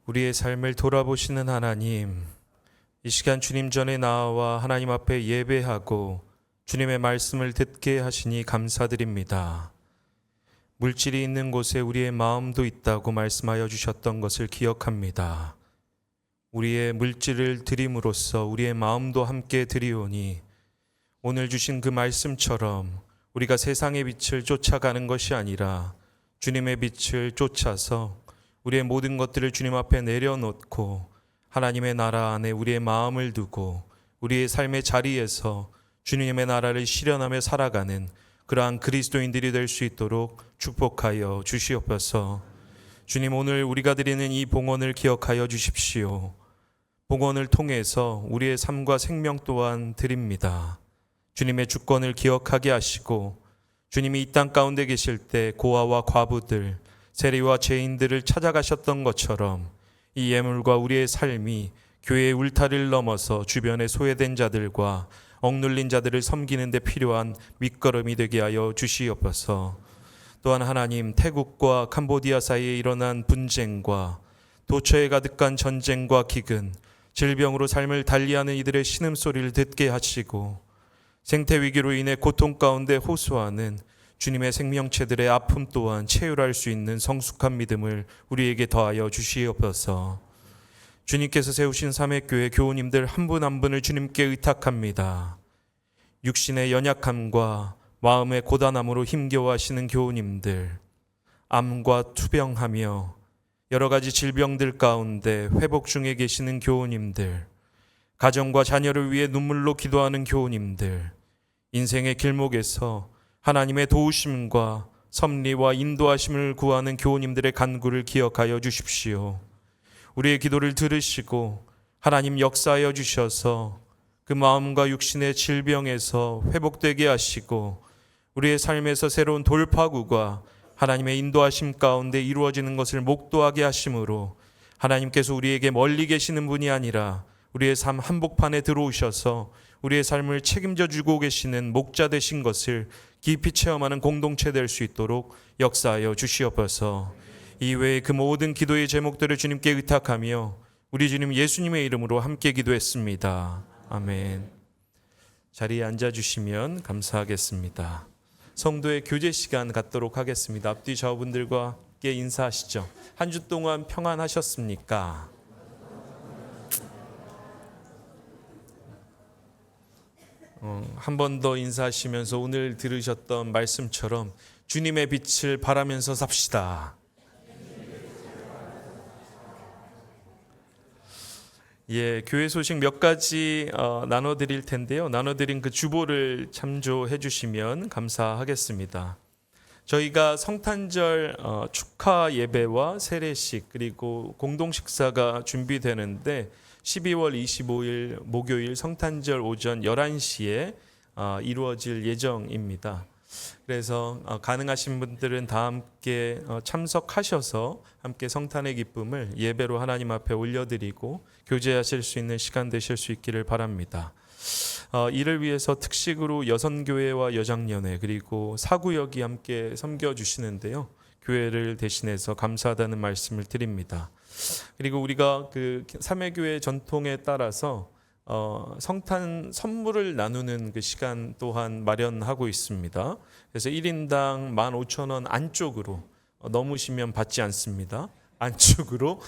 우리의 삶을 돌아보시는 하나님, 이 시간 주님 전에 나와 하나님 앞에 예배하고 주님의 말씀을 듣게 하시니 감사드립니다. 물질이 있는 곳에 우리의 마음도 있다고 말씀하여 주셨던 것을 기억합니다. 우리의 물질을 드림으로써 우리의 마음도 함께 드리오니 오늘 주신 그 말씀처럼 우리가 세상의 빛을 쫓아가는 것이 아니라 주님의 빛을 쫓아서 우리의 모든 것들을 주님 앞에 내려놓고 하나님의 나라 안에 우리의 마음을 두고 우리의 삶의 자리에서 주님의 나라를 실현하며 살아가는 그러한 그리스도인들이 될 수 있도록 축복하여 주시옵소서. 주님, 오늘 우리가 드리는 이 봉헌을 기억하여 주십시오. 봉헌을 통해서 우리의 삶과 생명 또한 드립니다. 주님의 주권을 기억하게 하시고 주님이 이 땅 가운데 계실 때 고아와 과부들, 세리와 죄인들을 찾아가셨던 것처럼 이 예물과 우리의 삶이 교회의 울타리를 넘어서 주변에 소외된 자들과 억눌린 자들을 섬기는 데 필요한 밑거름이 되게 하여 주시옵소서. 또한 하나님, 태국과 캄보디아 사이에 일어난 분쟁과 도처에 가득한 전쟁과 기근, 질병으로 삶을 달리하는 이들의 신음소리를 듣게 하시고 생태 위기로 인해 고통 가운데 호소하는 주님의 생명체들의 아픔 또한 체휼할 수 있는 성숙한 믿음을 우리에게 더하여 주시옵소서. 주님께서 세우신 삼회교회 교우님들 한 분 한 분을 주님께 의탁합니다. 육신의 연약함과 마음의 고단함으로 힘겨워하시는 교우님들, 암과 투병하며 여러 가지 질병들 가운데 회복 중에 계시는 교우님들, 가정과 자녀를 위해 눈물로 기도하는 교우님들, 인생의 길목에서 하나님의 도우심과 섭리와 인도하심을 구하는 교우님들의 간구를 기억하여 주십시오. 우리의 기도를 들으시고 하나님 역사하여 주셔서 그 마음과 육신의 질병에서 회복되게 하시고 우리의 삶에서 새로운 돌파구가 하나님의 인도하심 가운데 이루어지는 것을 목도하게 하심으로 하나님께서 우리에게 멀리 계시는 분이 아니라 우리의 삶 한복판에 들어오셔서 우리의 삶을 책임져 주고 계시는 목자 되신 것을 깊이 체험하는 공동체 될 수 있도록 역사하여 주시옵소서. 이외에 그 모든 기도의 제목들을 주님께 의탁하며 우리 주님 예수님의 이름으로 함께 기도했습니다. 아멘. 자리에 앉아주시면 감사하겠습니다. 성도의 교제 시간 갖도록 하겠습니다. 앞뒤 좌우분들과 함께 인사하시죠. 한 주 동안 평안하셨습니까? 한 번 더 인사하시면서 오늘 들으셨던 말씀처럼 주님의 빛을 바라면서 삽시다. 예, 교회 소식 몇 가지 나눠드릴 텐데요. 나눠드린 그 주보를 참조해 주시면 감사하겠습니다. 저희가 성탄절 축하 예배와 세례식 그리고 공동 식사가 준비되는데 12월 25일 목요일 성탄절 오전 11시에 이루어질 예정입니다. 그래서 가능하신 분들은 다 함께 참석하셔서 함께 성탄의 기쁨을 예배로 하나님 앞에 올려드리고 교제하실 수 있는 시간 되실 수 있기를 바랍니다. 이를 위해서 특식으로 여선교회와 여장년회 그리고 사구역이 함께 섬겨주시는데요. 교회를 대신해서 감사하다는 말씀을 드립니다. 그리고 우리가 그 삼회교회 전통에 따라서 성탄 선물을 나누는 그 시간 또한 마련하고 있습니다. 그래서 1인당 15,000원 안쪽으로 넘으시면 받지 않습니다. 안쪽으로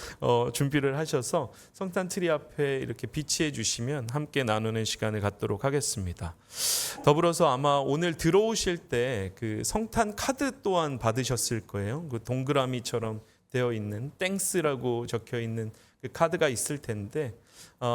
준비를 하셔서 성탄 트리 앞에 이렇게 비치해 주시면 함께 나누는 시간을 갖도록 하겠습니다. 더불어서 아마 오늘 들어오실 때 그 성탄 카드 또한 받으셨을 거예요. 그 동그라미처럼 되어 있는 땡스라고 적혀 있는 그 카드가 있을 텐데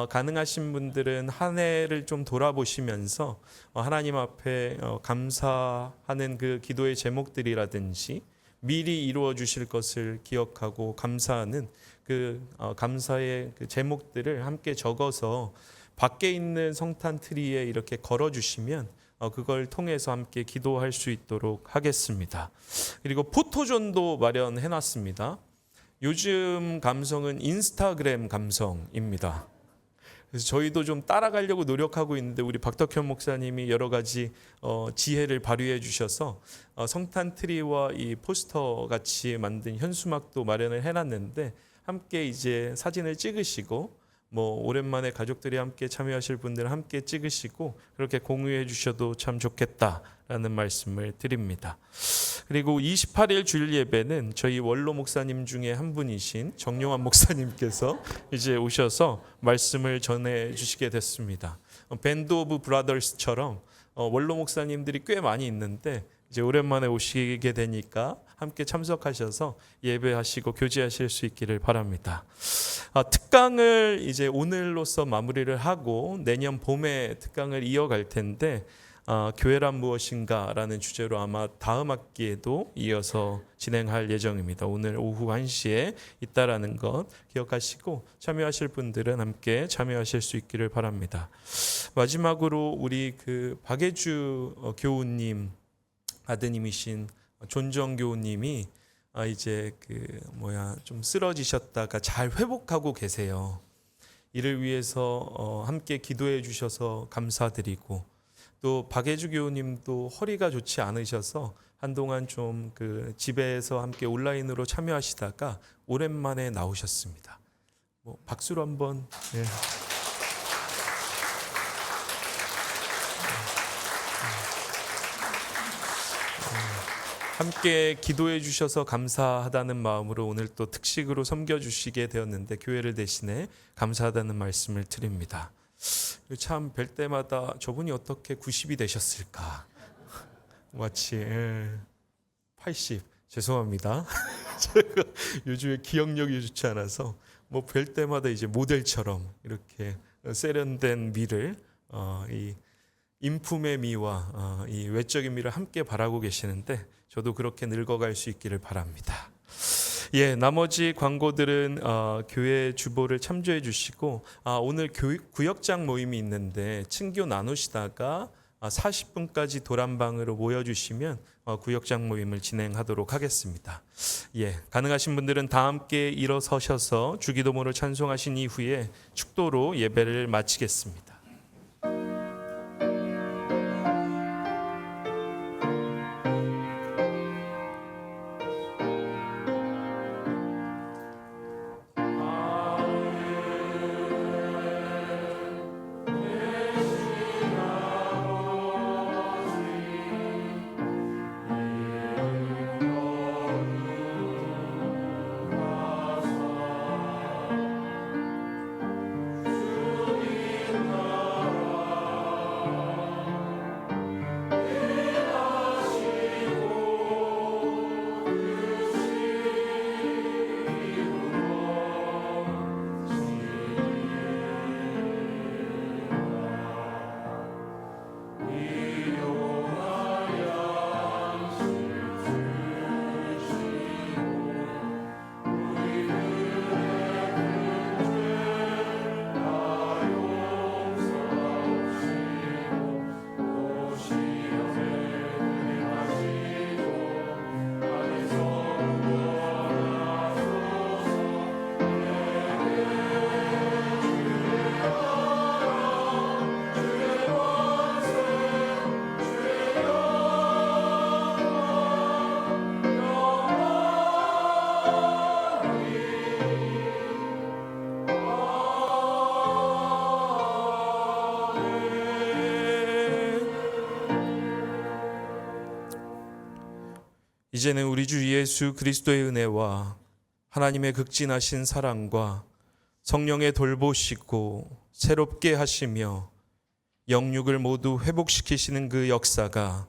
가능하신 분들은 한 해를 좀 돌아보시면서 하나님 앞에 감사하는 그 기도의 제목들이라든지 미리 이루어 주실 것을 기억하고 감사하는 그 감사의 그 제목들을 함께 적어서 밖에 있는 성탄 트리에 이렇게 걸어 주시면 그걸 통해서 함께 기도할 수 있도록 하겠습니다. 그리고 포토존도 마련해 놨습니다. 요즘 감성은 인스타그램 감성입니다. 그래서 저희도 좀 따라가려고 노력하고 있는데 우리 박덕현 목사님이 여러 가지 지혜를 발휘해 주셔서 성탄 트리와 이 포스터 같이 만든 현수막도 마련을 해놨는데 함께 이제 사진을 찍으시고 뭐 오랜만에 가족들이 함께 참여하실 분들은 함께 찍으시고 그렇게 공유해 주셔도 참 좋겠다라는 말씀을 드립니다. 그리고 28일 주일 예배는 저희 원로 목사님 중에 한 분이신 정용환 목사님께서 이제 오셔서 말씀을 전해 주시게 됐습니다. 밴드 오브 브라더스처럼 원로 목사님들이 꽤 많이 있는데 이제 오랜만에 오시게 되니까 함께 참석하셔서 예배하시고 교제하실 수 있기를 바랍니다. 특강을 이제 오늘로써 마무리를 하고 내년 봄에 특강을 이어갈 텐데 교회란 무엇인가라는 주제로 아마 다음 학기에도 이어서 진행할 예정입니다. 오늘 오후 1시에 있다라는 것 기억하시고 참여하실 분들은 함께 참여하실 수 있기를 바랍니다. 마지막으로 우리 그 박예주 교우님 아드님이신 존정 교우님이 이제 좀 쓰러지셨다가 잘 회복하고 계세요. 이를 위해서 함께 기도해 주셔서 감사드리고 또 박예주 교우님도 허리가 좋지 않으셔서 한동안 좀 그 집에서 함께 온라인으로 참여하시다가 오랜만에 나오셨습니다. 박수로 한번. 네. 함께 기도해 주셔서 감사하다는 마음으로 오늘 또 특식으로 섬겨주시게 되었는데 교회를 대신해 감사하다는 말씀을 드립니다. 참 뵐 때마다 저분이 어떻게 90이 되셨을까 마치 80 죄송합니다. 제가 요즘에 기억력이 좋지 않아서 뵐 때마다 이제 모델처럼 이렇게 세련된 미를 이 인품의 미와 이 외적인 미를 함께 바라고 계시는데 저도 그렇게 늙어갈 수 있기를 바랍니다. 나머지 광고들은 교회 주보를 참조해 주시고 오늘 구역장 모임이 있는데 친교 나누시다가 40분까지 도란방으로 모여주시면 구역장 모임을 진행하도록 하겠습니다. 가능하신 분들은 다 함께 일어서셔서 주기도모를 찬송하신 이후에 축도로 예배를 마치겠습니다. 이제는 우리 주 예수 그리스도의 은혜와 하나님의 극진하신 사랑과 성령의 돌보시고 새롭게 하시며 영육을 모두 회복시키시는 그 역사가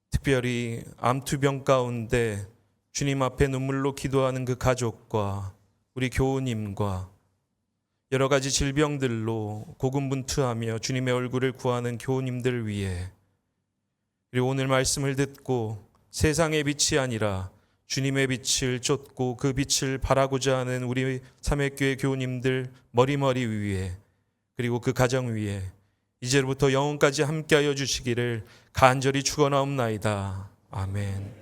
특별히 암투병 가운데 주님 앞에 눈물로 기도하는 그 가족과 우리 교우님과 여러 가지 질병들로 고군분투하며 주님의 얼굴을 구하는 교우님들 위해, 그리고 오늘 말씀을 듣고 세상의 빛이 아니라 주님의 빛을 쫓고 그 빛을 바라고자 하는 우리 삼회교회 교우님들 머리머리 위에, 그리고 그 가정 위에 이제부터 영원까지 함께하여 주시기를 간절히 축원하옵나이다. 아멘.